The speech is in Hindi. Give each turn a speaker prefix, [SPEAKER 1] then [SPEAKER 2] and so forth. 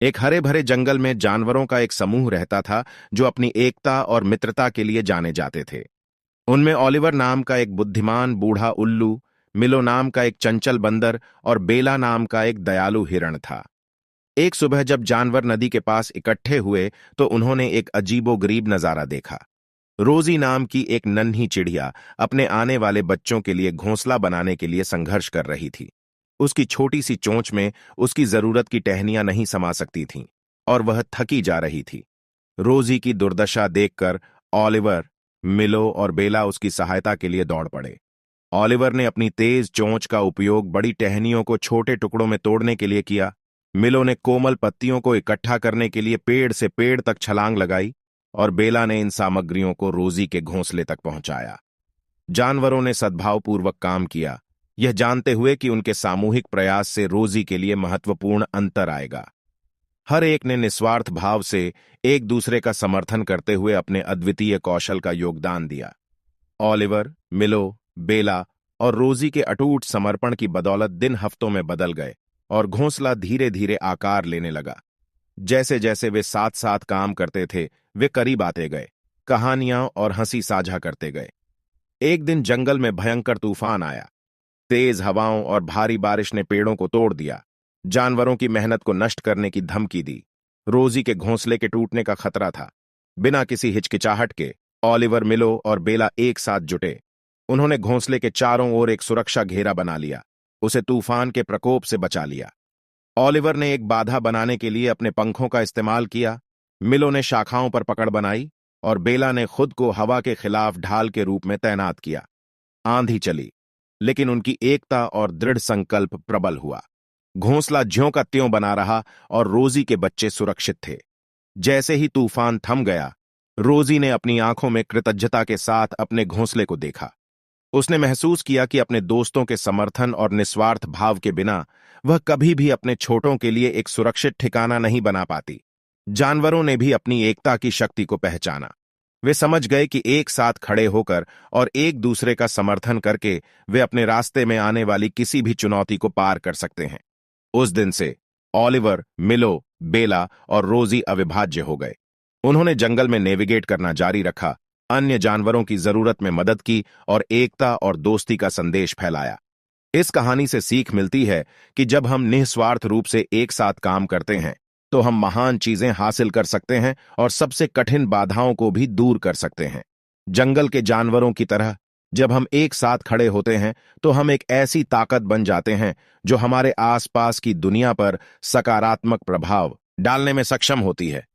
[SPEAKER 1] एक हरे भरे जंगल में जानवरों का एक समूह रहता था जो अपनी एकता और मित्रता के लिए जाने जाते थे। उनमें ओलिवर नाम का एक बुद्धिमान बूढ़ा उल्लू, मिलो नाम का एक चंचल बंदर और बेला नाम का एक दयालु हिरण था। एक सुबह जब जानवर नदी के पास इकट्ठे हुए तो उन्होंने एक अजीबोगरीब नजारा देखा। रोजी नाम की एक नन्ही चिड़िया अपने आने वाले बच्चों के लिए घोंसला बनाने के लिए संघर्ष कर रही थी। उसकी छोटी सी चोंच में उसकी जरूरत की टहनियां नहीं समा सकती थीं और वह थकी जा रही थी। रोजी की दुर्दशा देखकर ओलिवर, मिलो और बेला उसकी सहायता के लिए दौड़ पड़े। ओलिवर ने अपनी तेज चोंच का उपयोग बड़ी टहनियों को छोटे टुकड़ों में तोड़ने के लिए किया। मिलो ने कोमल पत्तियों को इकट्ठा करने के लिए पेड़ से पेड़ तक छलांग लगाई और बेला ने इन सामग्रियों को रोजी के घोंसले तक पहुंचाया। जानवरों ने सद्भावपूर्वक काम किया, यह जानते हुए कि उनके सामूहिक प्रयास से रोजी के लिए महत्वपूर्ण अंतर आएगा। हर एक ने निस्वार्थ भाव से एक दूसरे का समर्थन करते हुए अपने अद्वितीय कौशल का योगदान दिया। ओलिवर, मिलो, बेला और रोजी के अटूट समर्पण की बदौलत दिन हफ्तों में बदल गए और घोंसला धीरे धीरे आकार लेने लगा। जैसे जैसे वे साथ साथ काम करते थे, वे करीब आते गए, कहानियां और हंसी साझा करते गए। एक दिन जंगल में भयंकर तूफान आया। तेज हवाओं और भारी बारिश ने पेड़ों को तोड़ दिया, जानवरों की मेहनत को नष्ट करने की धमकी दी। रोजी के घोंसले के टूटने का खतरा था। बिना किसी हिचकिचाहट के ओलिवर, मिलो और बेला एक साथ जुटे। उन्होंने घोंसले के चारों ओर एक सुरक्षा घेरा बना लिया, उसे तूफान के प्रकोप से बचा लिया। ओलिवर ने एक बाधा बनाने के लिए अपने पंखों का इस्तेमाल किया, मिलो ने शाखाओं पर पकड़ बनाई और बेला ने खुद को हवा के खिलाफ ढाल के रूप में तैनात किया। आंधी चली, लेकिन उनकी एकता और दृढ़ संकल्प प्रबल हुआ। घोंसला ज्यों का त्यों बना रहा और रोजी के बच्चे सुरक्षित थे। जैसे ही तूफान थम गया, रोजी ने अपनी आंखों में कृतज्ञता के साथ अपने घोंसले को देखा। उसने महसूस किया कि अपने दोस्तों के समर्थन और निस्वार्थ भाव के बिना वह कभी भी अपने छोटों के लिए एक सुरक्षित ठिकाना नहीं बना पाती। जानवरों ने भी अपनी एकता की शक्ति को पहचाना। वे समझ गए कि एक साथ खड़े होकर और एक दूसरे का समर्थन करके वे अपने रास्ते में आने वाली किसी भी चुनौती को पार कर सकते हैं। उस दिन से ओलिवर, मिलो, बेला और रोजी अविभाज्य हो गए। उन्होंने जंगल में नेविगेट करना जारी रखा, अन्य जानवरों की जरूरत में मदद की और एकता और दोस्ती का संदेश फैलाया। इस कहानी से सीख मिलती है कि जब हम निस्वार्थ रूप से एक साथ काम करते हैं तो हम महान चीजें हासिल कर सकते हैं और सबसे कठिन बाधाओं को भी दूर कर सकते हैं। जंगल के जानवरों की तरह जब हम एक साथ खड़े होते हैं तो हम एक ऐसी ताकत बन जाते हैं जो हमारे आसपास की दुनिया पर सकारात्मक प्रभाव डालने में सक्षम होती है।